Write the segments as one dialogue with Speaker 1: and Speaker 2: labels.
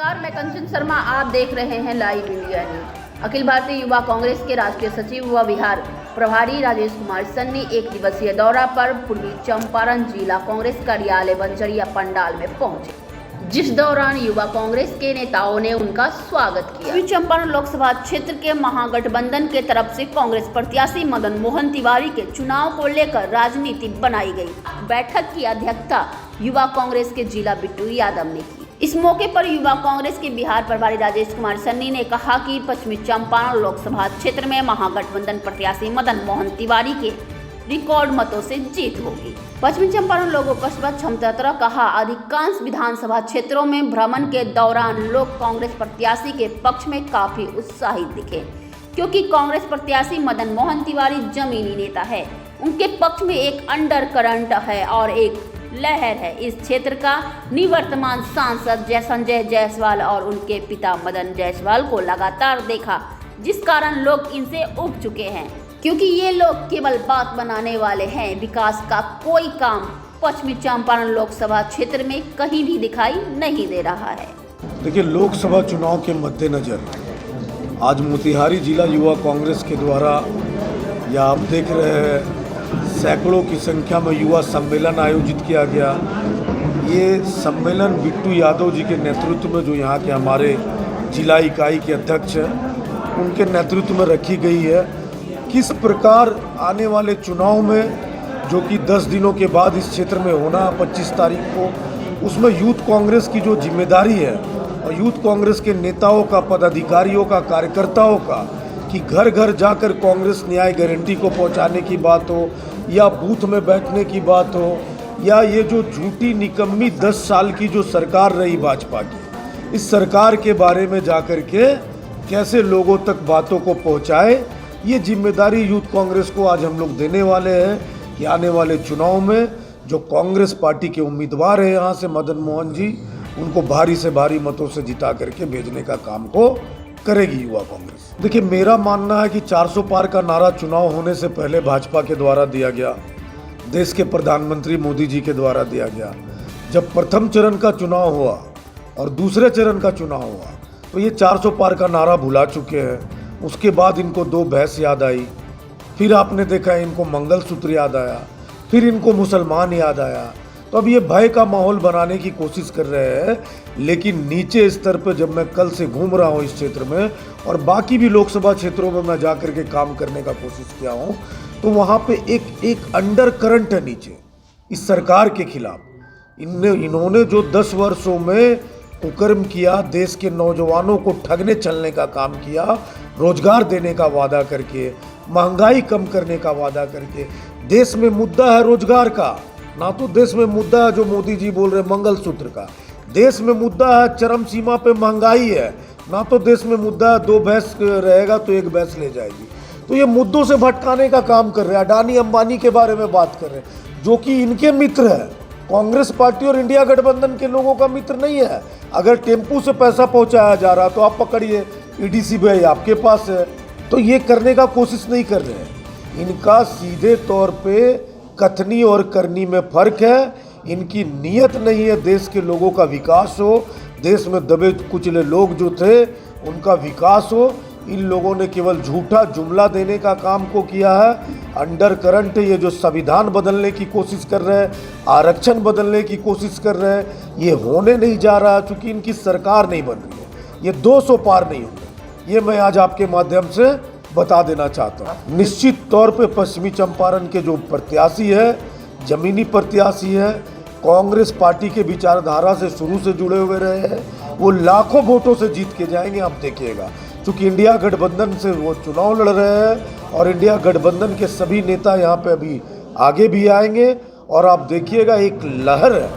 Speaker 1: नमस्कार, मैं कंचन शर्मा। आप देख रहे हैं live India news. Akhil Bharatiya Yuva Congress के राष्ट्रीय सचिव व बिहार प्रभारी राजेश कुमार सन्नी एक दिवसीय दौरा पर पूर्वी चंपारण जिला कांग्रेस कार्यालय बंजरिया पंडाल में पहुंचे, जिस दौरान युवा कांग्रेस के नेताओं ने उनका स्वागत किया। पूर्वी चंपारण लोकसभा क्षेत्र के महागठबंधन के तरफ से कांग्रेस प्रत्याशी मदन मोहन तिवारी के चुनाव को लेकर राजनीति बनाई गई। बैठक की अध्यक्षता युवा कांग्रेस के जिला बिट्टू यादव ने की। इस मौके पर युवा कांग्रेस के बिहार प्रभारी राजेश कुमार सन्नी ने कहा कि पश्चिमी चंपारण लोकसभा क्षेत्र में महागठबंधन प्रत्याशी मदन मोहन तिवारी के रिकॉर्ड मतों से जीत होगी। पश्चिमी चंपारण लोगों को स्पष्ट क्षमता कहा। अधिकांश विधानसभा क्षेत्रों में भ्रमण के दौरान लोग कांग्रेस प्रत्याशी के पक्ष में काफी उत्साहित दिखे, क्योंकि कांग्रेस प्रत्याशी मदन मोहन तिवारी जमीनी नेता है। उनके पक्ष में एक अंडर करंट है और एक लहर है। इस क्षेत्र का निवर्तमान सांसद संजय जायसवाल और उनके पिता मदन जायसवाल को लगातार देखा, जिस कारण लोग इनसे उब चुके हैं, क्योंकि ये लोग केवल बात बनाने वाले हैं। विकास का कोई काम पश्चिमी चंपारण लोकसभा क्षेत्र में कहीं भी दिखाई नहीं दे रहा है।
Speaker 2: देखिए, लोकसभा चुनाव के मद्देनजर आज मोतिहारी जिला युवा कांग्रेस के द्वारा, या आप देख रहे हैं, सैकड़ों की संख्या में युवा सम्मेलन आयोजित किया गया। ये सम्मेलन बिट्टू यादव जी के नेतृत्व में, जो यहाँ के हमारे जिला इकाई के अध्यक्ष हैं, उनके नेतृत्व में रखी गई है। किस प्रकार आने वाले चुनाव में, जो कि 10 दिनों के बाद इस क्षेत्र में होना 25 तारीख को, उसमें यूथ कांग्रेस की जो जिम्मेदारी है और यूथ कांग्रेस के नेताओं का, पदाधिकारियों का, कार्यकर्ताओं का, कि घर घर जाकर कांग्रेस न्याय गारंटी को पहुंचाने की बात हो, या बूथ में बैठने की बात हो, या ये जो झूठी निकम्मी 10 साल की जो सरकार रही भाजपा की, इस सरकार के बारे में जाकर के कैसे लोगों तक बातों को पहुंचाए, ये जिम्मेदारी यूथ कांग्रेस को आज हम लोग देने वाले हैं कि आने वाले चुनाव में जो कांग्रेस पार्टी के उम्मीदवार हैं यहाँ से मदन मोहन जी, उनको भारी से भारी मतों से जिता करके भेजने का काम को करेगी युवा कांग्रेस। देखिए, मेरा मानना है कि 400 पार का नारा चुनाव होने से पहले भाजपा के द्वारा दिया गया, देश के प्रधानमंत्री मोदी जी के द्वारा दिया गया। जब प्रथम चरण का चुनाव हुआ और दूसरे चरण का चुनाव हुआ, तो ये 400 पार का नारा भुला चुके हैं। उसके बाद इनको 2 भैंस याद आई, फिर आपने देखा इनको मंगलसूत्र याद आया, फिर इनको मुसलमान याद आया। तो अब ये भय का माहौल बनाने की कोशिश कर रहे हैं। लेकिन नीचे स्तर पर जब मैं कल से घूम रहा हूँ इस क्षेत्र में, और बाकी भी लोकसभा क्षेत्रों में मैं जा कर के काम करने का कोशिश किया हूँ, तो वहाँ पे एक अंडर करंट है नीचे इस सरकार के खिलाफ। इन्होंने जो 10 वर्षों में कुकर्म किया, देश के नौजवानों को ठगने चलने का काम किया, रोजगार देने का वादा करके, महंगाई कम करने का वादा करके। देश में मुद्दा है रोजगार का, ना तो देश में मुद्दा है जो मोदी जी बोल रहे मंगलसूत्र का। देश में मुद्दा है चरम सीमा पे महंगाई है, ना तो देश में मुद्दा है 2 भैंस रहेगा तो 1 भैंस ले जाएगी। तो ये मुद्दों से भटकाने का काम कर रहे हैं। अडानी अंबानी के बारे में बात कर रहे हैं, जो कि इनके मित्र है। कांग्रेस पार्टी और इंडिया गठबंधन के लोगों का मित्र नहीं है। अगर टेम्पू से पैसा पहुंचाया जा रहा तो आप पकड़िए, ईडीसी भाई आपके पास है। तो ये करने का कोशिश नहीं कर रहे हैं। इनका सीधे तौर पे कथनी और करनी में फर्क है। इनकी नीयत नहीं है देश के लोगों का विकास हो, देश में दबे कुचले लोग जो थे उनका विकास हो। इन लोगों ने केवल झूठा जुमला देने का काम को किया है। अंडर करंट ये जो संविधान बदलने की कोशिश कर रहे हैं, आरक्षण बदलने की कोशिश कर रहे हैं, ये होने नहीं जा रहा, चूँकि इनकी सरकार नहीं बन रही है। ये 200 पार नहीं होंगे, ये मैं आज आपके माध्यम से बता देना चाहता हूँ। निश्चित तौर पे पश्चिमी चंपारण के जो प्रत्याशी है, जमीनी प्रत्याशी है, कांग्रेस पार्टी के विचारधारा से शुरू से जुड़े हुए रहे हैं, वो लाखों वोटों से जीत के जाएंगे, आप देखिएगा। क्योंकि इंडिया गठबंधन से वो चुनाव लड़ रहे हैं और इंडिया गठबंधन के सभी नेता यहाँ पे अभी आगे भी आएंगे। और आप देखिएगा, एक लहर है,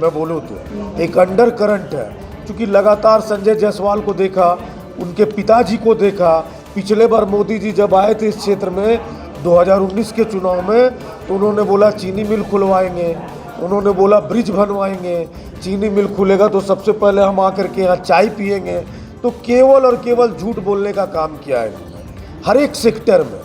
Speaker 2: मैं बोलूँ तो एक अंडर करंट है। क्योंकि लगातार संजय जायसवाल को देखा, उनके पिताजी को देखा। पिछले बार मोदी जी जब आए थे इस क्षेत्र में 2019 के चुनाव में, तो उन्होंने बोला चीनी मिल खुलवाएंगे, उन्होंने बोला ब्रिज बनवाएंगे, चीनी मिल खुलेगा तो सबसे पहले हम आकर के यहाँ चाय पिएंगे। तो केवल और केवल झूठ बोलने का काम किया है हर एक सेक्टर में।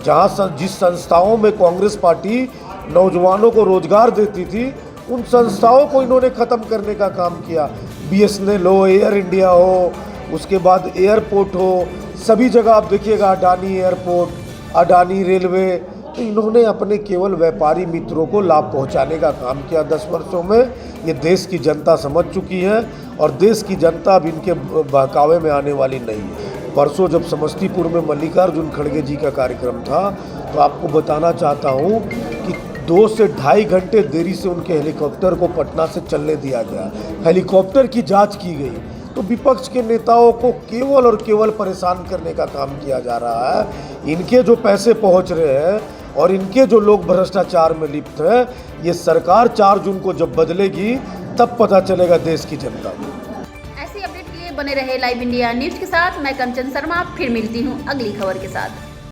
Speaker 2: जहाँ जिस संस्थाओं में कांग्रेस पार्टी नौजवानों को रोजगार देती थी, उन संस्थाओं को इन्होंने ख़त्म करने का काम किया। BSNL हो, एयर इंडिया हो, उसके बाद एयरपोर्ट हो, सभी जगह आप देखिएगा अडानी एयरपोर्ट, अडानी रेलवे। तो इन्होंने अपने केवल व्यापारी मित्रों को लाभ पहुंचाने का काम किया 10 वर्षों में। ये देश की जनता समझ चुकी है और देश की जनता अब इनके बहकावे में आने वाली नहीं है। परसों जब समस्तीपुर में मल्लिकार्जुन खड़गे जी का कार्यक्रम था तो आपको बताना चाहता हूँ कि 2 से ढाई घंटे देरी से उनके हेलीकॉप्टर को पटना से चलने दिया गया, हेलीकॉप्टर की जांच की गई। तो विपक्ष के नेताओं को केवल और केवल परेशान करने का काम किया जा रहा है। इनके जो पैसे पहुंच रहे हैं और इनके जो लोग भ्रष्टाचार में लिप्त हैं, ये सरकार 4 जून को जब बदलेगी तब पता चलेगा देश की जनता को।
Speaker 1: ऐसी अपडेट के लिए बने रहे लाइव इंडिया न्यूज के साथ। मैं कंचन शर्मा फिर मिलती हूँ अगली खबर के साथ।